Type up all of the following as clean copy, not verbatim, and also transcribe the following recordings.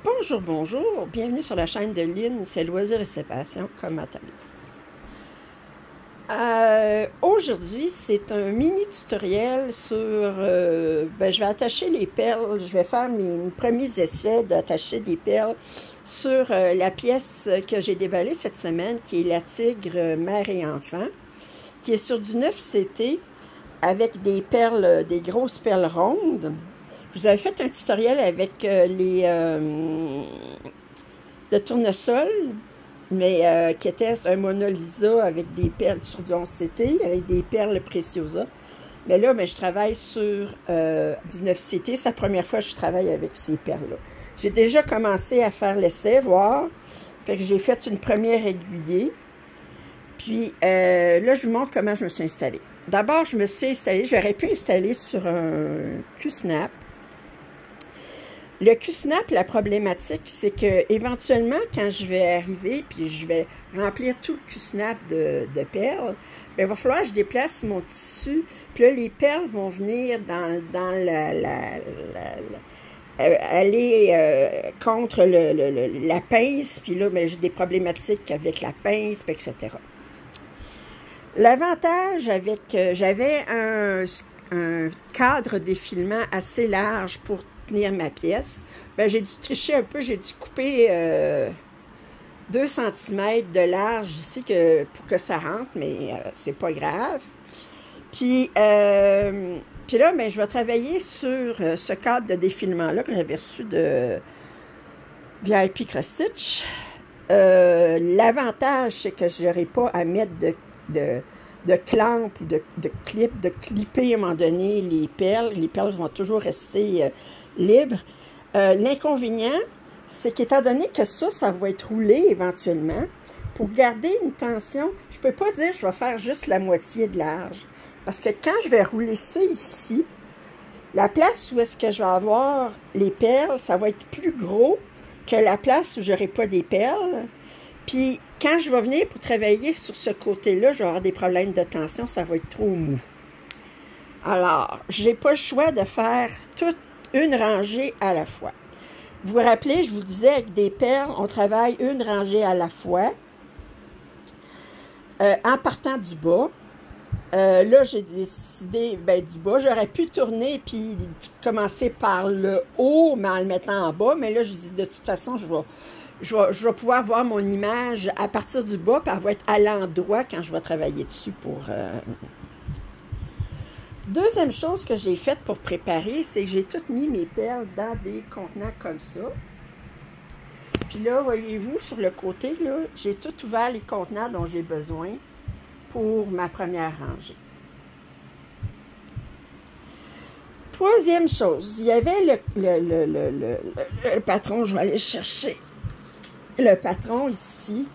Bonjour, bonjour, bienvenue sur la chaîne de Lynn, c'est Loisirs et ses passions, comment allez-vous? Aujourd'hui, c'est un mini tutoriel sur, je vais attacher les perles, je vais faire mes premiers essais d'attacher des perles sur la pièce que j'ai déballée cette semaine, qui est la Tigre mère et enfant, qui est sur du 9CT avec des perles, des grosses perles rondes. Je vous avais fait un tutoriel avec le tournesol, mais qui était un Mona Lisa avec des perles sur du 11CT, avec des perles Preciosa. Mais là, je travaille sur du 9CT. C'est la première fois que je travaille avec ces perles-là. J'ai déjà commencé à faire l'essai, voir. Fait que j'ai fait une première aiguillée. Puis là, je vous montre comment je me suis installée. D'abord, je me suis installée, j'aurais pu installer sur un Q-Snap. Le Q-Snap, la problématique, c'est que éventuellement, quand je vais arriver, puis je vais remplir tout le Q-Snap de perles, il va falloir que je déplace mon tissu, puis là, les perles vont venir aller contre la pince, puis là, j'ai des problématiques avec la pince, etc. L'avantage avec... j'avais un cadre d'effilement assez large pour tenir ma pièce. J'ai dû tricher un peu, j'ai dû couper 2 cm de large ici pour que ça rentre, mais c'est pas grave. Puis là, je vais travailler sur ce cadre de défilement-là que j'avais reçu de VIP Cross Stitch. L'avantage, c'est que je n'aurai pas à mettre de clamp ou de clip, de clipper à un moment donné les perles. Les perles vont toujours rester libres. L'inconvénient, c'est qu'étant donné que ça va être roulé éventuellement, pour garder une tension, je ne peux pas dire que je vais faire juste la moitié de large. Parce que quand je vais rouler ça ici, la place où est-ce que je vais avoir les perles, ça va être plus gros que la place où je n'aurai pas des perles. Puis, quand je vais venir pour travailler sur ce côté-là, je vais avoir des problèmes de tension, ça va être trop mou. Alors, je n'ai pas le choix de faire toute une rangée à la fois. Vous vous rappelez, je vous disais, avec des perles, on travaille une rangée à la fois, en partant du bas. Là, j'ai décidé, du bas, j'aurais pu tourner puis commencer par le haut, mais en le mettant en bas, mais là, je dis, de toute façon, je vais pouvoir voir mon image à partir du bas, puis elle va être à l'endroit quand je vais travailler dessus pour... Deuxième chose que j'ai faite pour préparer, c'est que j'ai toutes mis mes perles dans des contenants comme ça. Puis là, voyez-vous, sur le côté, là, j'ai tout ouvert les contenants dont j'ai besoin pour ma première rangée. Troisième chose, il y avait le patron, je vais aller chercher le patron ici.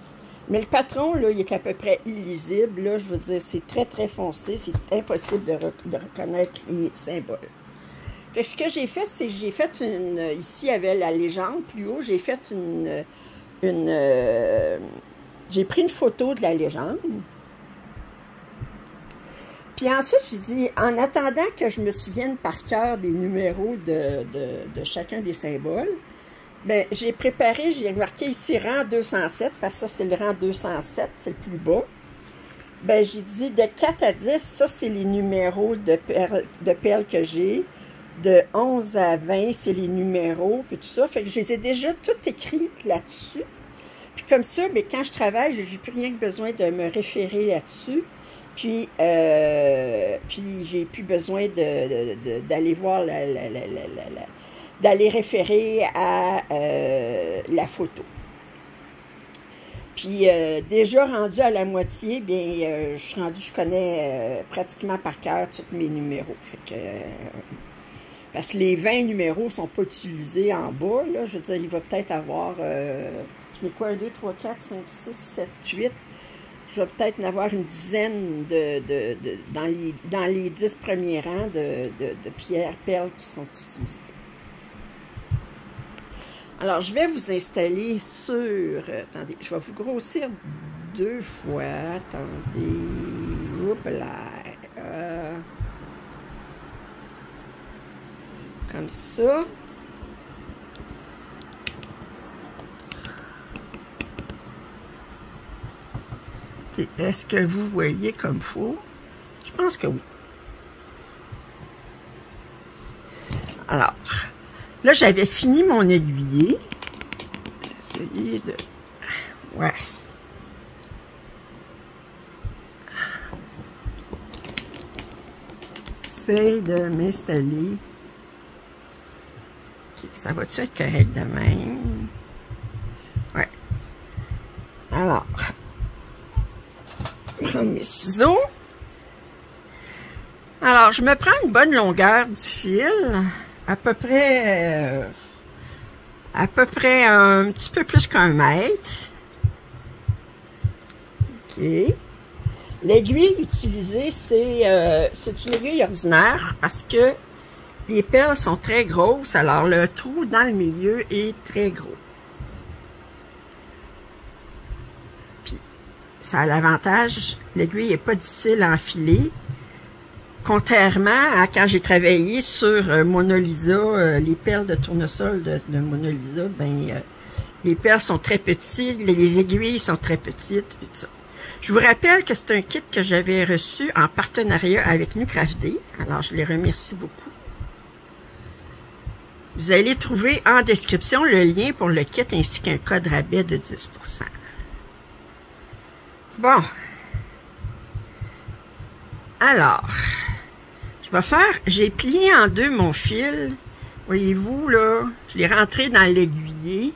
Mais le patron, là, il est à peu près illisible. Là, je veux dire, c'est très, très foncé. C'est impossible de reconnaître les symboles. Fait que ce que j'ai fait, c'est que j'ai fait une... Ici, il y avait la légende. Plus haut, j'ai fait j'ai pris une photo de la légende. Puis ensuite, j'ai dit, en attendant que je me souvienne par cœur des numéros de chacun des symboles, j'ai préparé, j'ai marqué ici rang 207, parce que ça, c'est le rang 207, c'est le plus bas. J'ai dit de 4 à 10, ça, c'est les numéros de perles que j'ai. De 11 à 20, c'est les numéros, puis tout ça. Fait que je les ai déjà tout écrites là-dessus. Puis comme ça, quand je travaille, j'ai plus rien que besoin de me référer là-dessus. Puis j'ai plus besoin d'aller voir d'aller référer à la photo. Puis déjà rendu à la moitié, je connais pratiquement par cœur tous mes numéros. Fait que, parce que les 20 numéros ne sont pas utilisés en bas, là. Je veux dire, il va peut-être avoir, je mets quoi, 1, 2, 3, 4, 5, 6, 7, 8. Je vais peut-être en avoir une dizaine dans les 10 premiers rangs de perles qui sont utilisées. Alors, je vais vous installer sur... attendez, je vais vous grossir 2 fois. Attendez. Oups là. Comme ça. Est-ce que vous voyez comme il faut? Je pense que oui. Alors, là, j'avais fini mon aiguiller. Essayer de... Ouais. J'essaie de m'installer. Okay, ça va-tu être correct de même? Ouais. Alors, je prends mes ciseaux. Alors, je me prends une bonne longueur du fil, à peu près un petit peu plus qu'1 mètre. OK. L'aiguille utilisée, c'est une aiguille ordinaire parce que les perles sont très grosses, alors le trou dans le milieu est très gros. Puis, ça a l'avantage, l'aiguille n'est pas difficile à enfiler. Contrairement à quand j'ai travaillé sur Mona Lisa, les perles de tournesol de Mona Lisa, ben, les perles sont très petites, les aiguilles sont très petites, et tout ça. Je vous rappelle que c'est un kit que j'avais reçu en partenariat avec NuCraftD, alors je les remercie beaucoup. Vous allez trouver en description le lien pour le kit ainsi qu'un code rabais de 10%. Bon. Alors, j'ai plié en deux mon fil. Voyez-vous, là, je l'ai rentré dans l'aiguiller.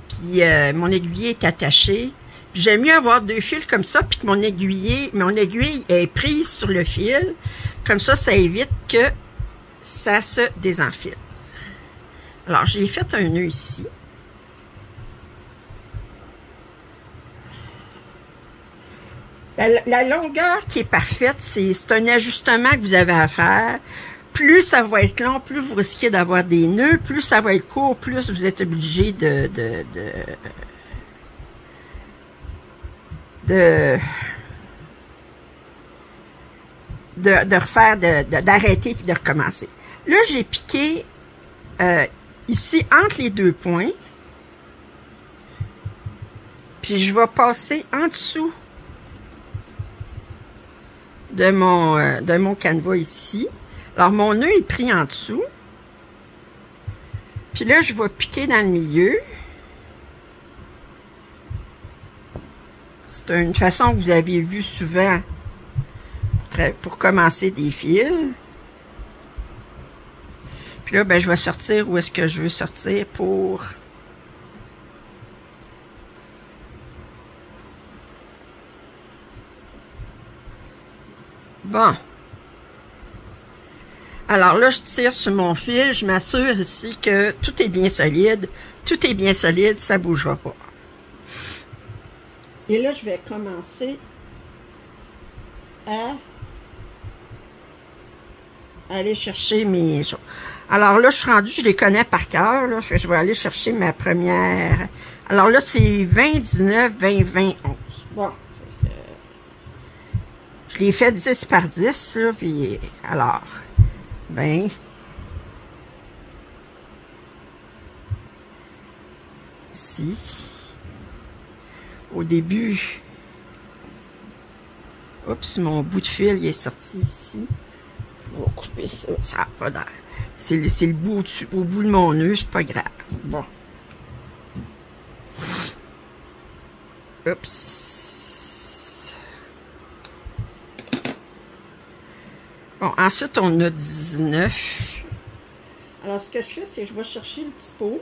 Puis mon aiguiller est attaché. J'aime mieux avoir deux fils comme ça, puis que mon aiguille est prise sur le fil. Comme ça, ça évite que ça se désenfile. Alors, j'ai fait un nœud ici. La longueur qui est parfaite, c'est un ajustement que vous avez à faire. Plus ça va être long, plus vous risquez d'avoir des nœuds. Plus ça va être court, plus vous êtes obligé de refaire, d'arrêter puis de recommencer. Là, j'ai piqué ici entre les deux points. Puis je vais passer en dessous de mon canevas ici. Alors, mon nœud est pris en dessous. Puis là, je vais piquer dans le milieu. C'est une façon que vous avez vu souvent pour commencer des fils. Puis là, ben, je vais sortir où est-ce que je veux sortir pour... Bon. Alors là, je tire sur mon fil. Je m'assure ici que tout est bien solide. Tout est bien solide, ça ne bougera pas. Et là, je vais commencer à aller chercher mes choses. Alors là, je suis rendue, je les connais par cœur. Là, je vais aller chercher ma première. Alors là, c'est 20, 19, 20, 20, 11. Bon. Je l'ai fait 10 par 10, là, puis alors, ben, ici, au début, oups, mon bout de fil, il est sorti ici. Je vais couper ça, ça n'a pas d'air. C'est le bout au bout de mon nœud, c'est pas grave. Bon. Oups. Bon, ensuite, on a 19. Alors, ce que je fais, c'est que je vais chercher le petit pot.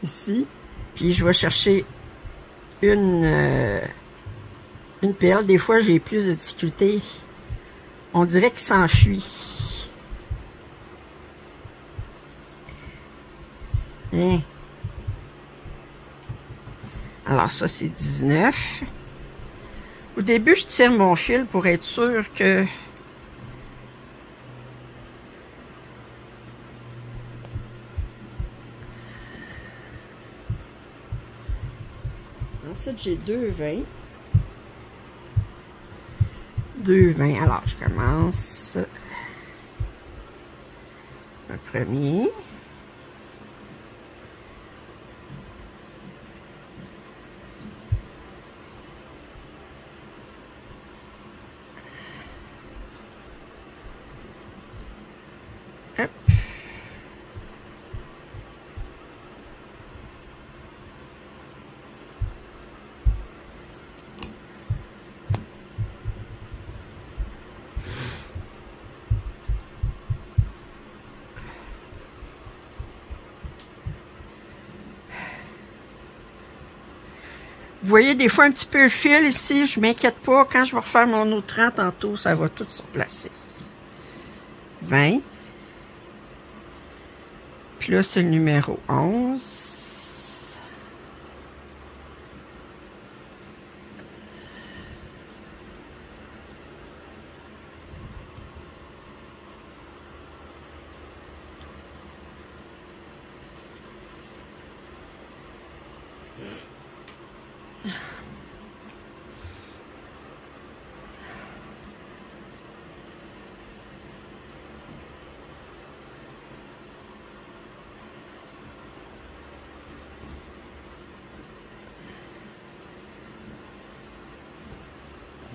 Ici. Puis, je vais chercher une perle. Des fois, j'ai plus de difficultés. On dirait qu'il s'enfuit. Hein? Alors, ça, c'est 19. Au début, je tire mon fil pour être sûr que... Ensuite, j'ai 2,20. 2,20. Alors, je commence le premier. Hop. Vous voyez des fois un petit peu le fil ici, je m'inquiète pas. Quand je vais refaire mon autre rang tantôt, ça va tout se replacer. 20. Puis là, c'est le numéro 11.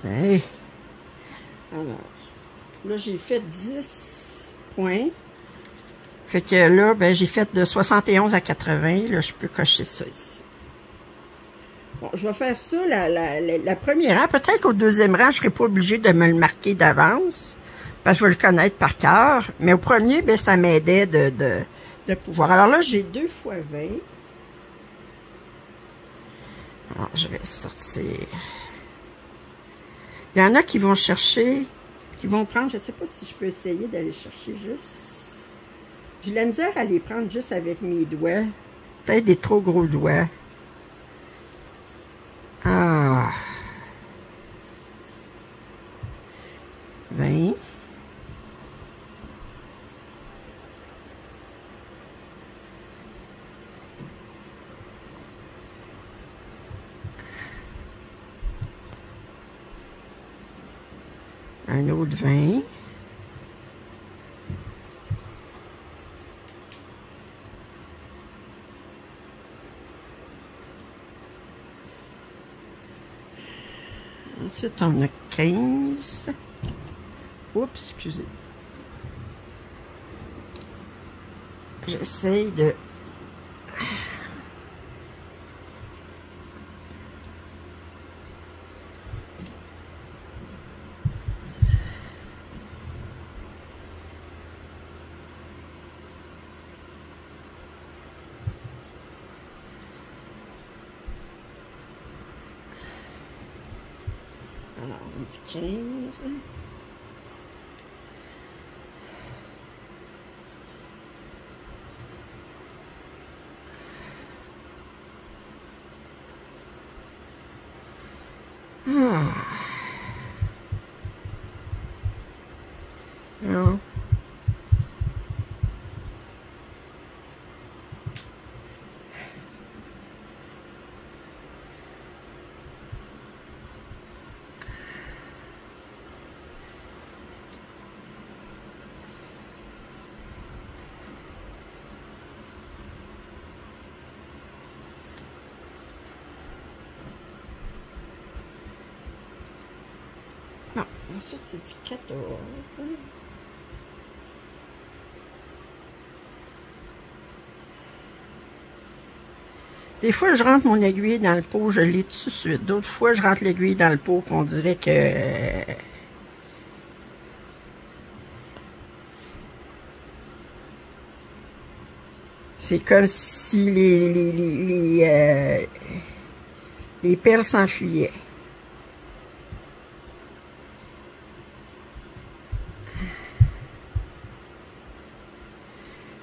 Okay. Alors, là, j'ai fait 10 points. Fait que là, ben, j'ai fait de 71 à 80. Là, je peux cocher ça ici. Bon, je vais faire ça la première rang. Peut-être qu'au deuxième rang, je ne serai pas obligée de me le marquer d'avance. Parce que je vais le connaître par cœur. Mais au premier, ben, ça m'aidait de pouvoir. Alors là, j'ai 2 fois 20. Alors, je vais sortir. Il y en a qui vont chercher, qui vont prendre, je ne sais pas si je peux essayer d'aller chercher juste. J'ai la misère à les prendre juste avec mes doigts. Peut-être des trop gros doigts. Ah. 20. Un autre 20. Ensuite, on a 15. Oups, excusez. J'essaye de... Alors, on dit 15. Ah. Non. Non, ensuite c'est du 14. Des fois, je rentre mon aiguille dans le pot, je l'ai tout de suite. D'autres fois, je rentre l'aiguille dans le pot, qu'on dirait que... c'est comme si les perles s'enfuyaient.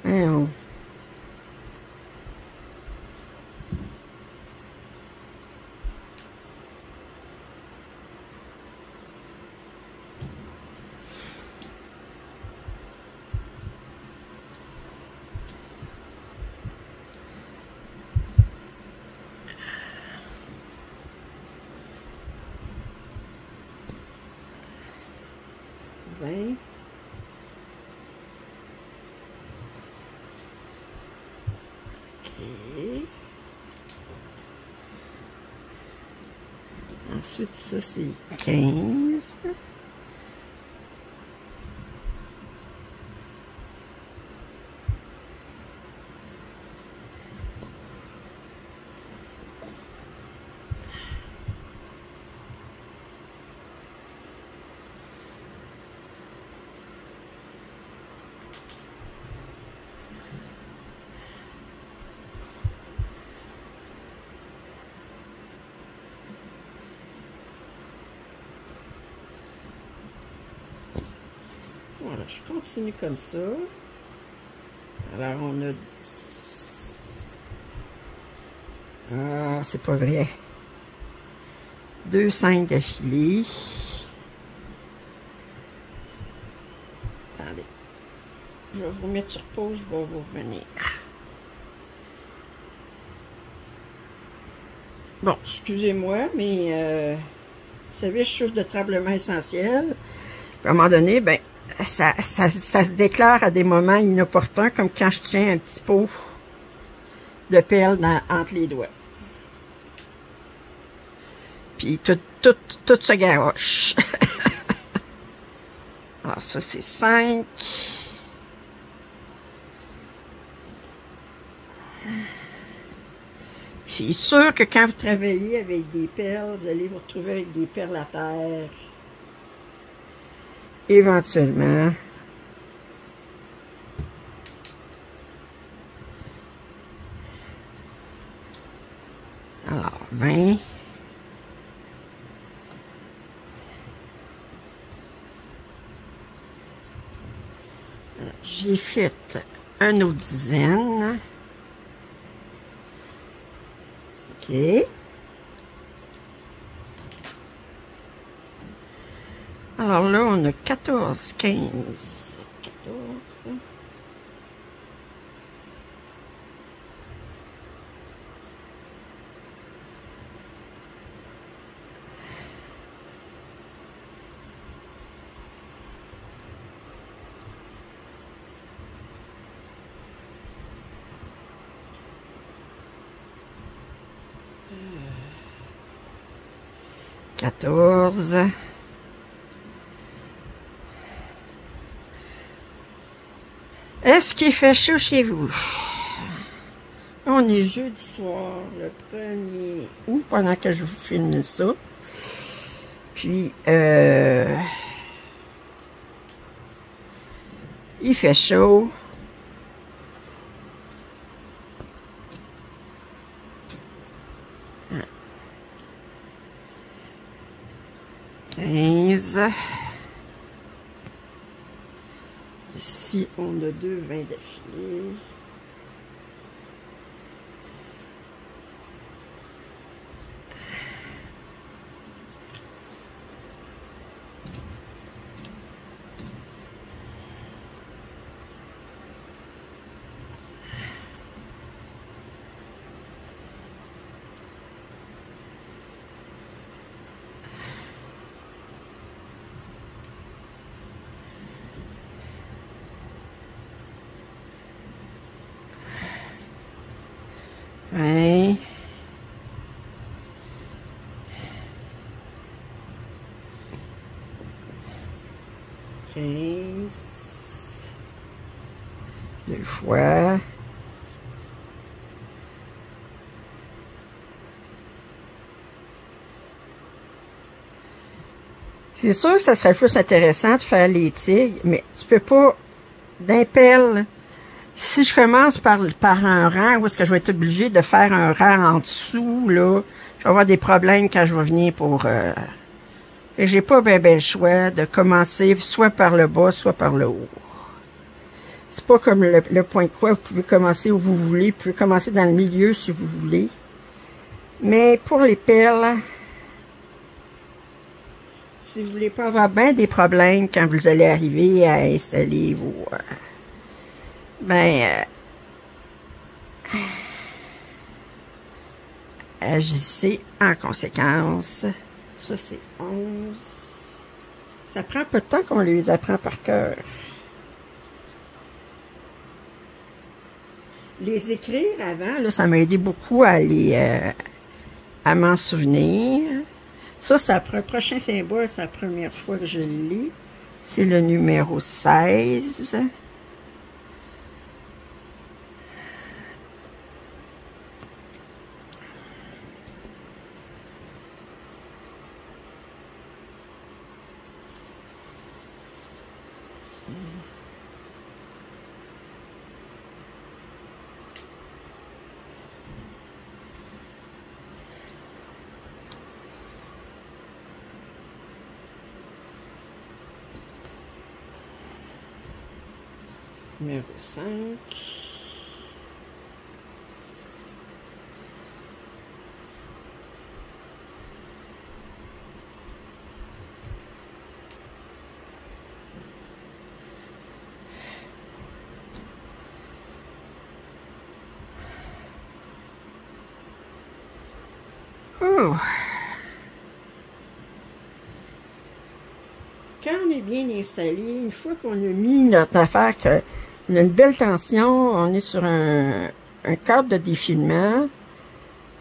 Alors, 20. OK. Ensuite, ça, c'est 15. Alors, je continue comme ça. Alors, on a... Ah, c'est pas vrai. 2 5 d'affilée. Attendez. Je vais vous mettre sur pause, je vais vous revenir. Bon, excusez-moi, mais vous savez, je souffre de tremblement essentiel. À un moment donné, ben, ça se déclare à des moments inopportuns, comme quand je tiens un petit pot de perles entre les doigts. Puis tout se garoche. Alors ça, c'est 5. C'est sûr que quand vous travaillez avec des perles, vous allez vous retrouver avec des perles à terre. Éventuellement. Alors, 20. J'ai fait une autre dizaine. OK. Alors là, on a 14, 15. 14. Quatorze. Est-ce qu'il fait chaud chez vous? On est jeudi soir, le 1er août, pendant que je vous filme ça. Puis, il fait chaud. Ah. 15. Ici, on a 2 20 d'affilée. Ouais. Quinze. 2 fois. C'est sûr que ça serait plus intéressant de faire les tigres, mais tu peux pas d'un pelle. Si je commence par un rang, où est-ce que je vais être obligé de faire un rang en dessous, là, je vais avoir des problèmes quand je vais venir pour... Et j'ai pas ben le choix de commencer soit par le bas, soit par le haut. C'est pas comme le point de croix, vous pouvez commencer où vous voulez, vous pouvez commencer dans le milieu si vous voulez. Mais pour les perles, si vous voulez pas avoir bien des problèmes quand vous allez arriver à installer vos... agissez en conséquence. Ça, c'est 11. Ça prend peu de temps qu'on les apprend par cœur. Les écrire avant, là, ça m'a aidé beaucoup à à m'en souvenir. Ça prend un prochain symbole, c'est la première fois que je le lis. C'est le numéro 16. Numéro 5. Oh. Quand on est bien installé, une fois qu'on a mis notre affaire, qu'on a une belle tension, on est sur un cadre de défilement,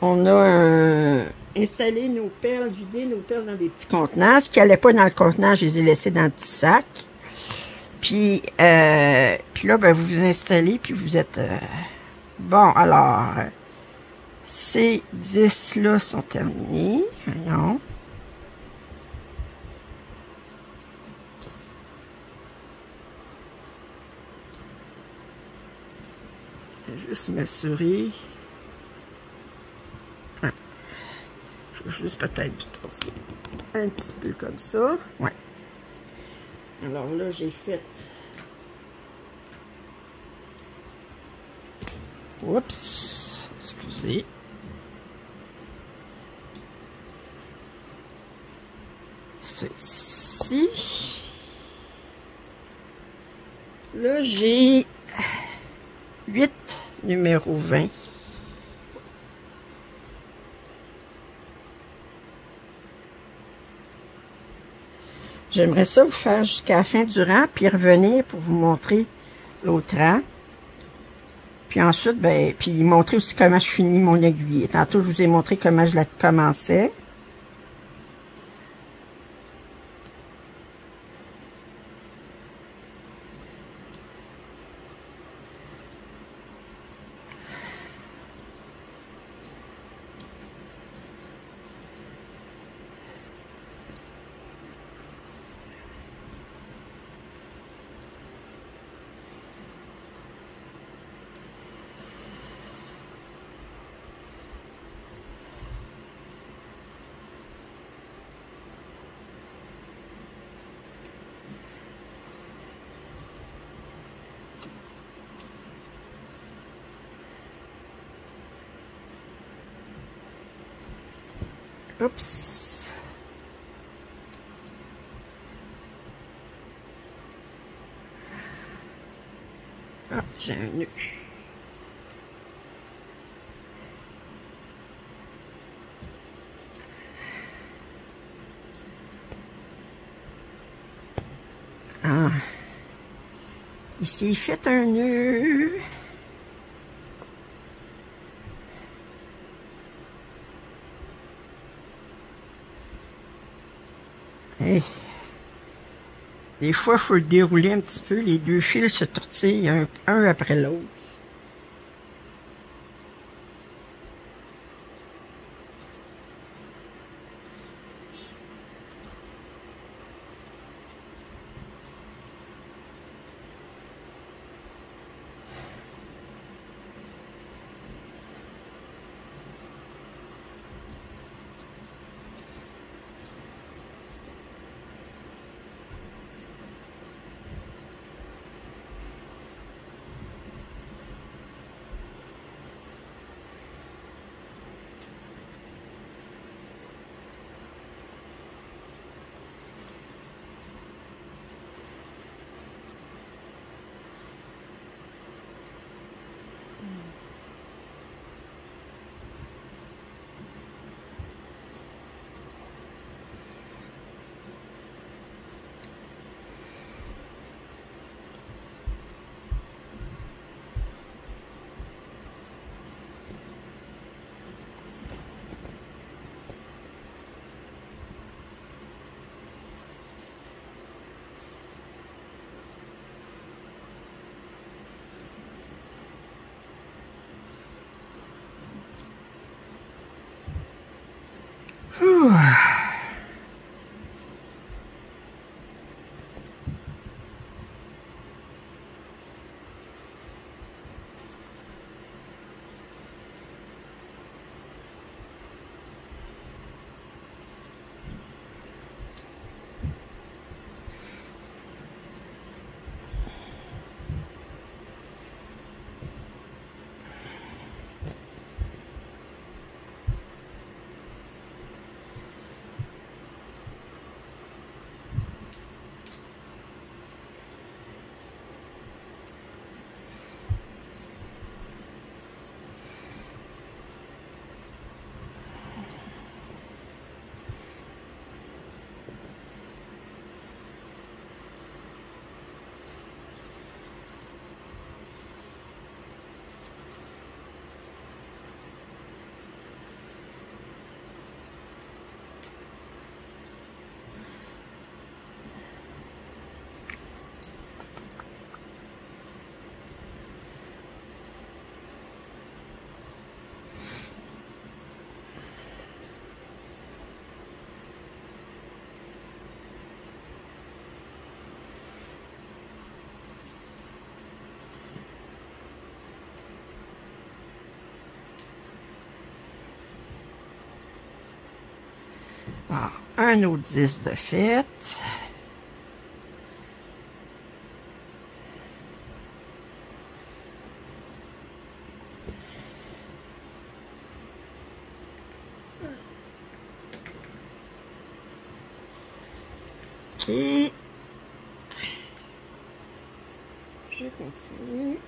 on a installé nos perles, vidé nos perles dans des petits contenants. Ce qui n'allait pas dans le contenant, je les ai laissés dans le petit sac. Puis là, ben, vous vous installez, puis vous êtes... Bon, alors, ces 10-là sont terminés. Voyons. Je vais juste m'assurer. Ouais. Je vais juste peut-être tosser un petit peu comme ça. Ouais. Alors là, j'ai fait... Oups, excusez. Ceci. Là, j'ai 8 numéro 20. J'aimerais ça vous faire jusqu'à la fin du rang, puis revenir pour vous montrer l'autre rang. Puis ensuite, ben, puis montrer aussi comment je finis mon aiguille. Tantôt, je vous ai montré comment je la commençais. Oups. Ah, j'ai un nœud. Ah. Ici, faites un nœud. Hey. Des fois, il faut le dérouler un petit peu. Les deux fils se tortillent un après l'autre. Ouh. Alors, un autre 10 de fait. OK. Je continue.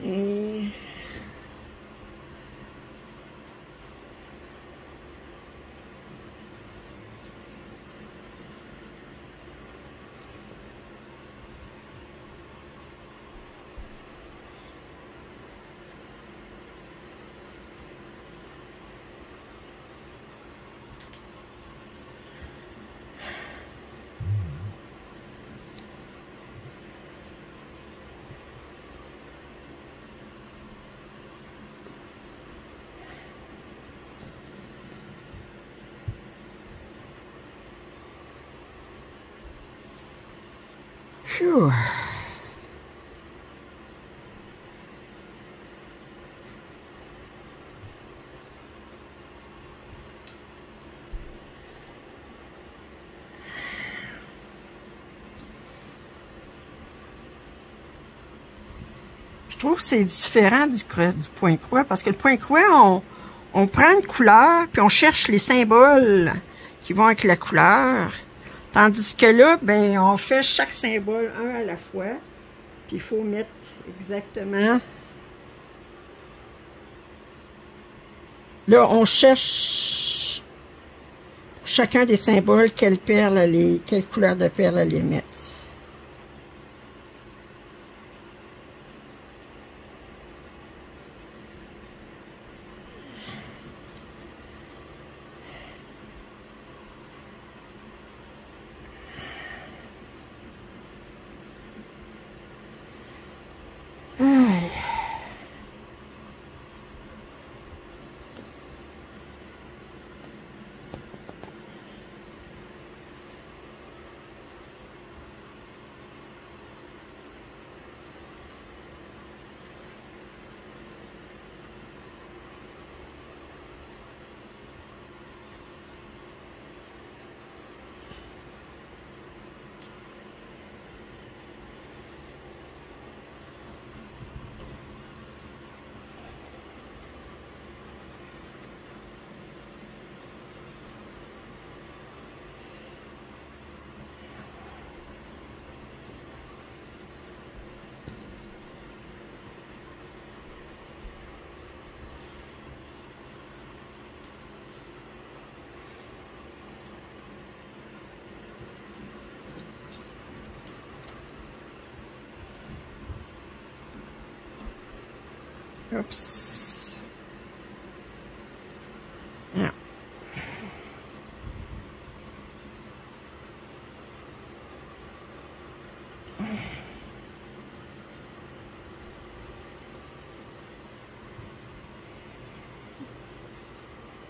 Et... Phew. Je trouve que c'est différent du point croix, parce que le point croix, on prend une couleur, puis on cherche les symboles qui vont avec la couleur. Tandis que là, ben, on fait chaque symbole un à la fois, puis il faut mettre exactement... Là, on cherche chacun des symboles, quelle couleur de perle aller mettre. Oups. Yeah.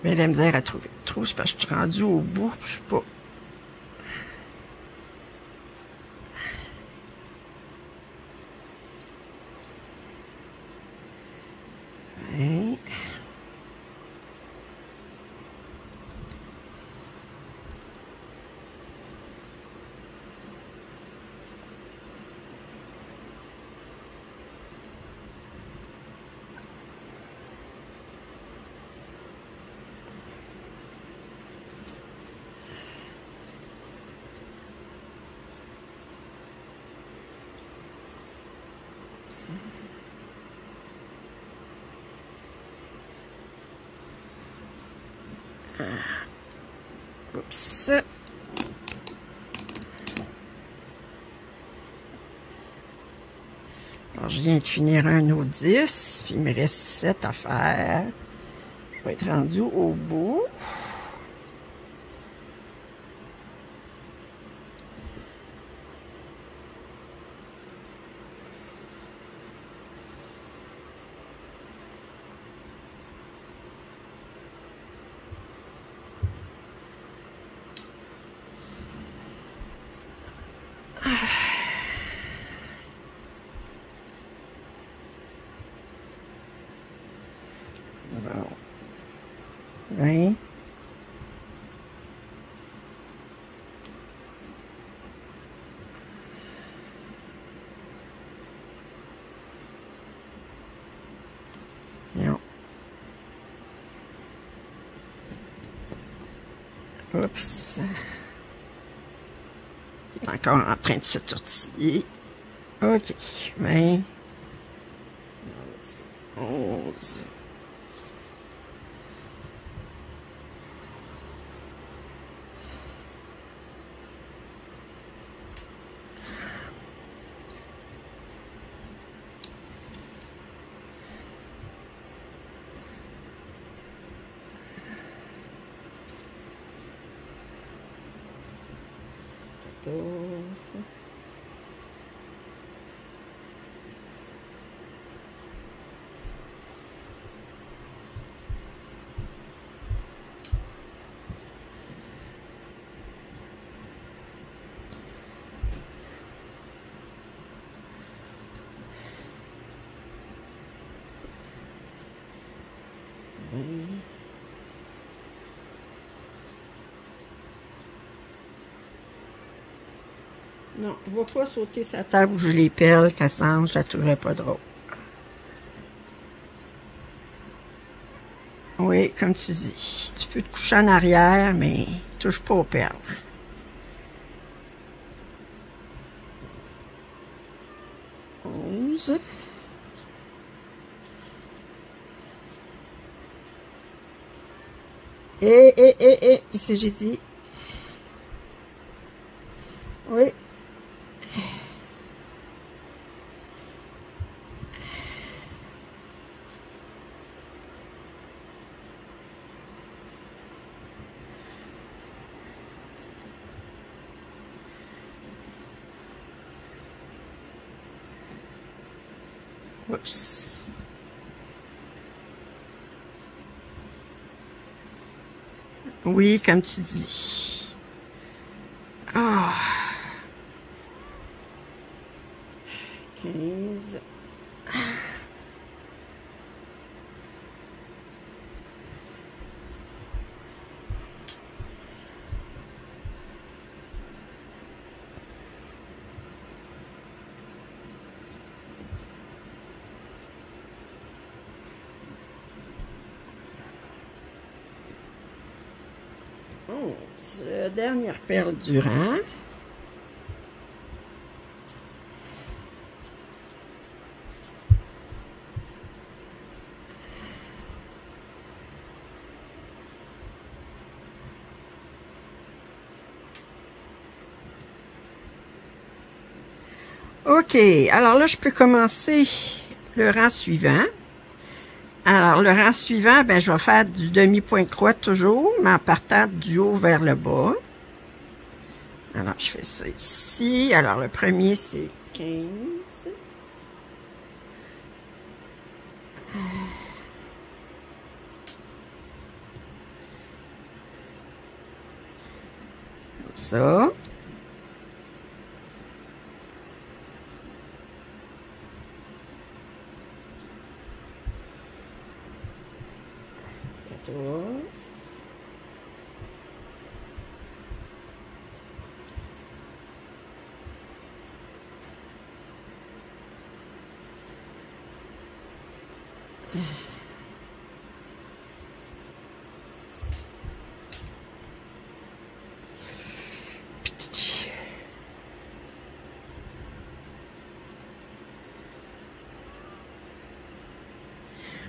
Mais la misère à trouver trop, c'est parce que je suis rendue au bout, je sais pas. Ouais. Oups. Alors, je viens de finir un autre 10, puis il me reste 7 à faire. Je vais être rendu au bout. Bon. 20. Non. Oups. Il est encore en train de se tortiller. OK. 20. 11. Non, on va pas sauter sa table où je les pèle, Cassandre, je la trouverais pas drôle. Oui, comme tu dis, tu peux te coucher en arrière, mais touche pas aux perles. Onze. Qu'est-ce que j'ai dit? Oui. Oups. Oui, comme tu dis. Ah. 15. Dernière perle du rang. OK, alors là, je peux commencer le rang suivant. Alors, le rang suivant, ben, je vais faire du demi-point de croix toujours, mais en partant du haut vers le bas. Alors, je fais ça ici. Alors, le premier, c'est 15. Comme ça.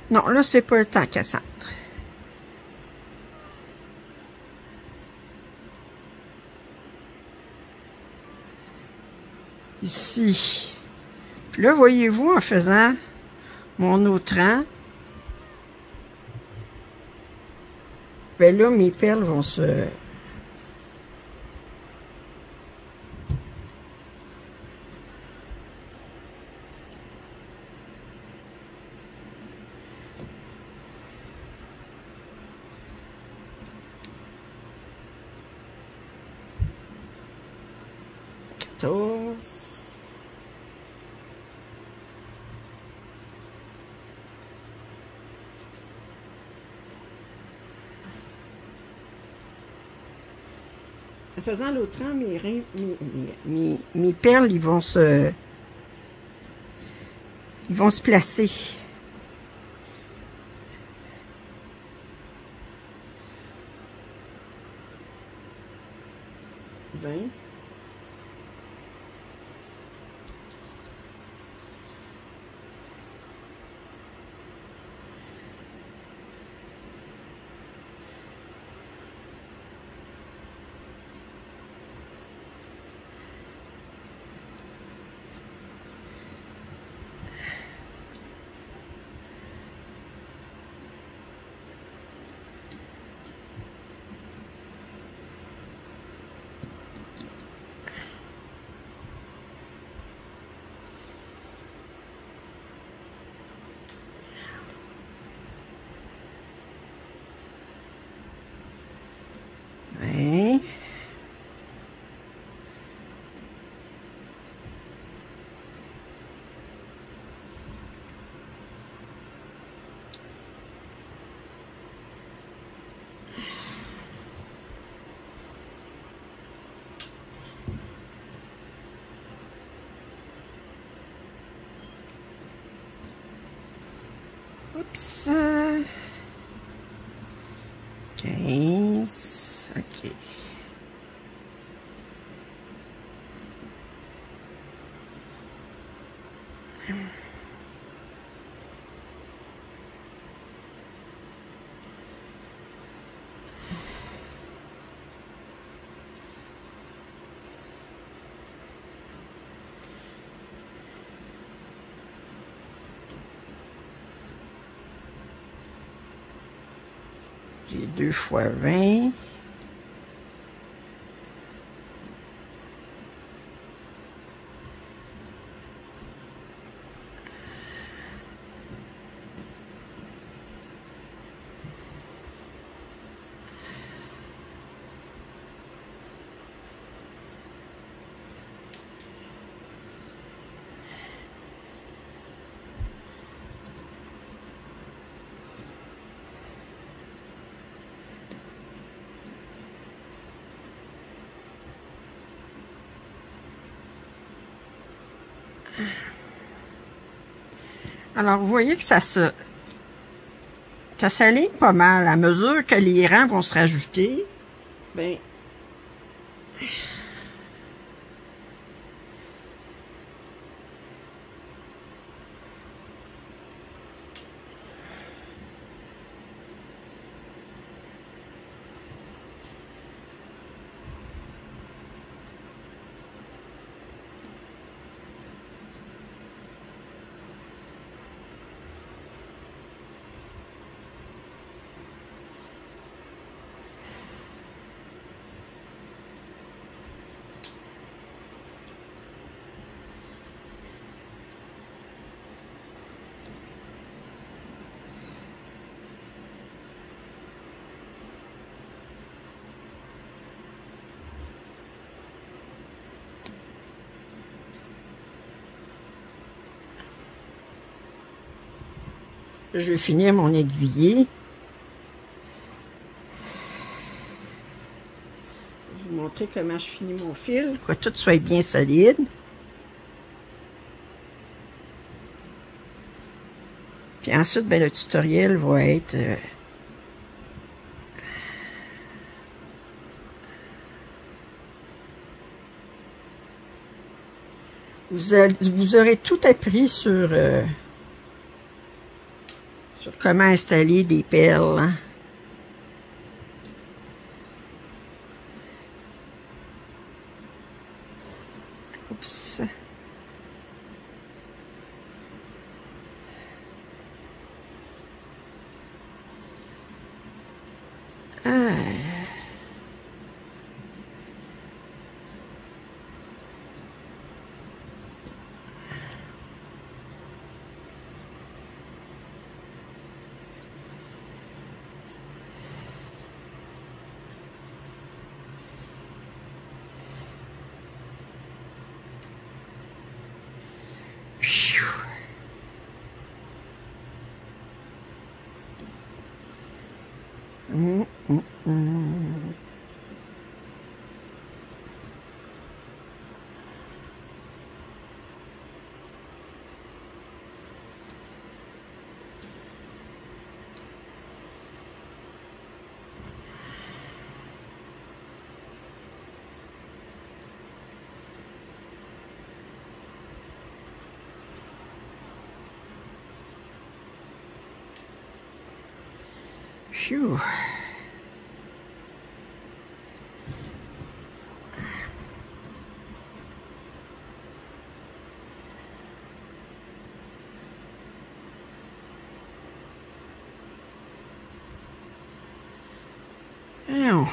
Non, là, c'est pas le temps, Cassandre. ici. Puis là, voyez-vous, en faisant mon autran, ben là, mes perles vont se... En faisant l'autran, mes perles, ils vont se placer. 20. Ouais. Oups. 15. OK. J'ai 2 fois 20. Alors, vous voyez que ça s'aligne pas mal. À mesure que les rangs vont se rajouter, ben, je vais finir mon aiguiller. Je vais vous montrer comment je finis mon fil, pour que tout soit bien solide. Puis ensuite, ben, le tutoriel va être... vous aurez tout appris sur comment installer des perles. Hein. Oups. Phew. Ow.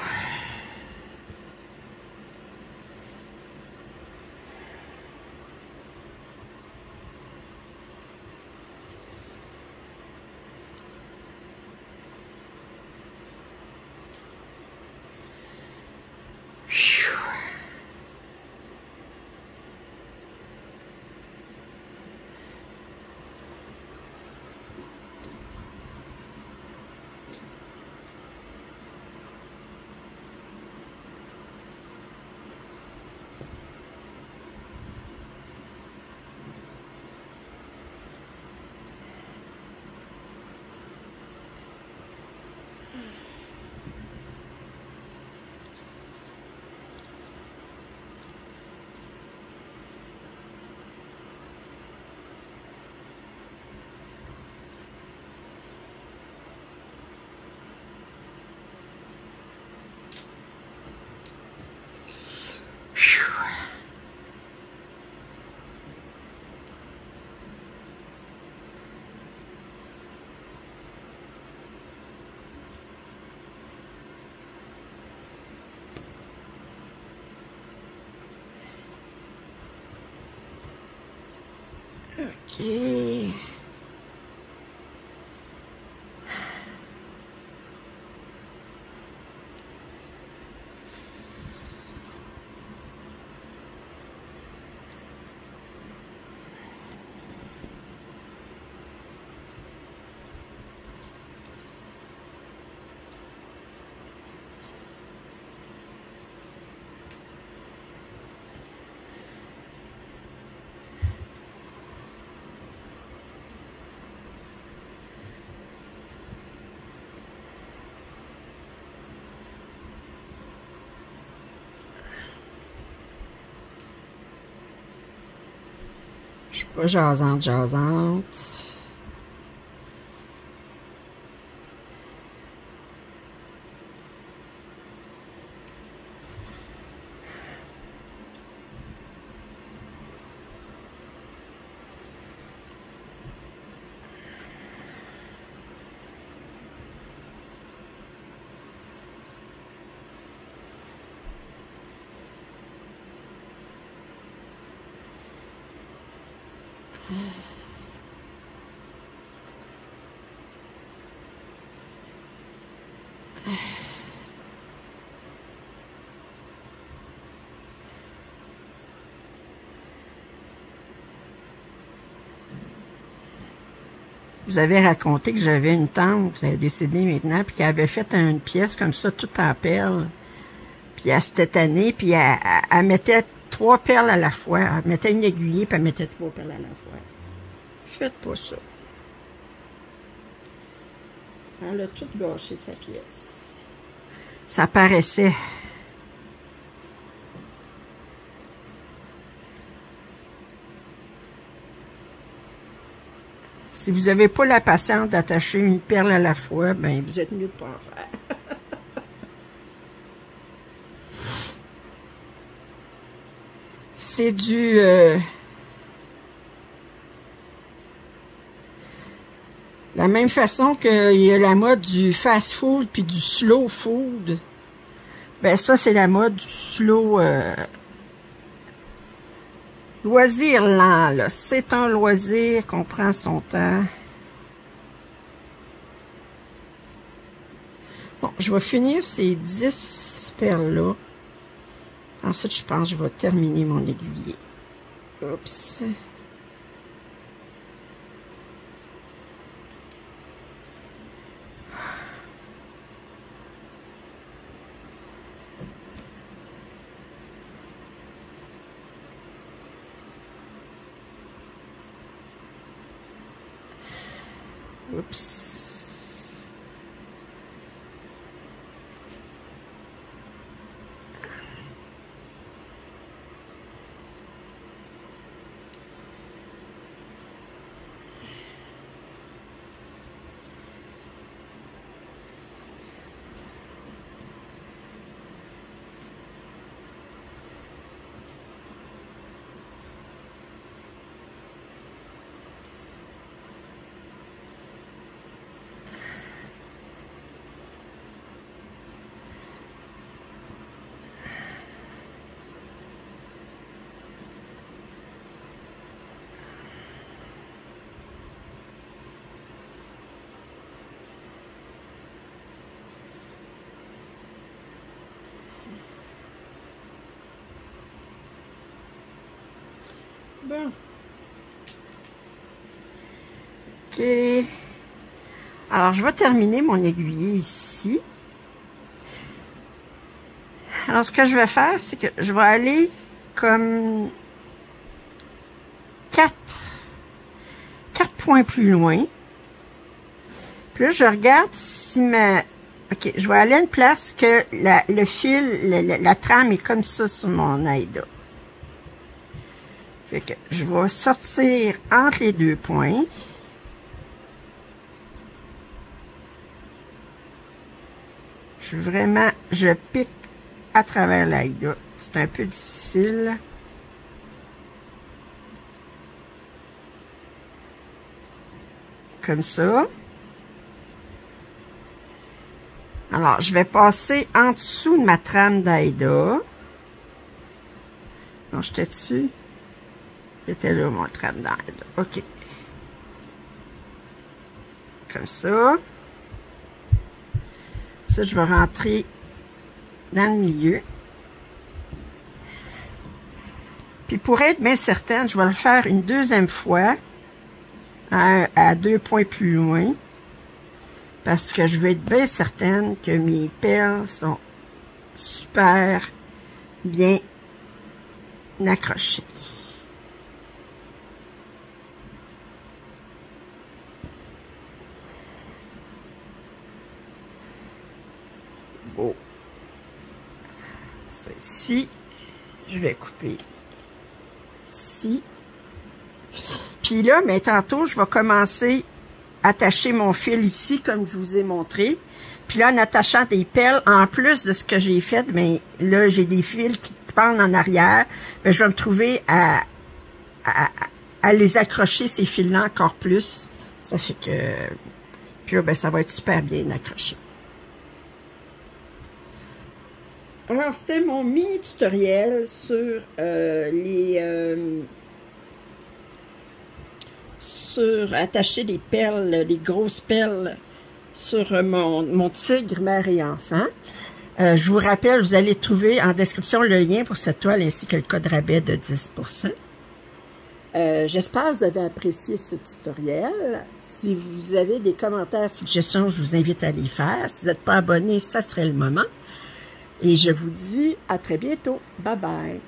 OK. Je suis pas jasante. Vous avez raconté que j'avais une tante, elle est décédée maintenant, puis qu'elle avait fait une pièce comme ça, toute en perles. Puis elle s'était tannée, puis elle mettait 3 perles à la fois. Elle mettait une aiguillée, puis elle mettait 3 perles à la fois. Faites pas ça. Elle a tout gâché sa pièce. Ça paraissait. Si vous n'avez pas la patience d'attacher une perle à la fois, ben vous êtes mieux de pas en faire. C'est du... la même façon qu'il y a la mode du fast food puis du slow food. Ben ça, c'est la mode du slow... loisir lent, là. C'est un loisir qu'on prend son temps. Bon, je vais finir ces 10 perles-là. Ensuite, je pense que je vais terminer mon aiguillé. Oups. Oups. Bon. OK. Alors, je vais terminer mon aiguille ici. Alors, ce que je vais faire, c'est que je vais aller comme 4 points plus loin. Puis là, je regarde si ma... OK, je vais aller à une place que le fil, la trame est comme ça sur mon aide. Fait que je vais sortir entre les 2 points. Je pique à travers l'aide. C'est un peu difficile. Comme ça. Alors, je vais passer en dessous de ma trame d'Aïda. Non, j'étais dessus. C'était là, mon trame d'Aïda. OK. Comme ça. Ça, je vais rentrer dans le milieu. Puis, pour être bien certaine, je vais le faire une deuxième fois à 2 points plus loin. Parce que je veux être bien certaine que mes perles sont super bien accrochées. Bon. Ça ici, je vais couper ici. Puis là, mais tantôt, je vais commencer attacher mon fil ici, comme je vous ai montré. Puis là, en attachant des perles, en plus de ce que j'ai fait, mais là, j'ai des fils qui pendent en arrière. Bien, je vais me trouver à les accrocher, ces fils-là, encore plus. Ça fait que... Puis là, ben, ça va être super bien accroché. Alors, c'était mon mini tutoriel sur sur attacher les perles, les grosses perles sur mon tigre, mère et enfant. Je vous rappelle, vous allez trouver en description le lien pour cette toile ainsi que le code rabais de 10%. J'espère que vous avez apprécié ce tutoriel. Si vous avez des commentaires, suggestions, je vous invite à les faire. Si vous n'êtes pas abonné, ça serait le moment. Et je vous dis à très bientôt. Bye bye.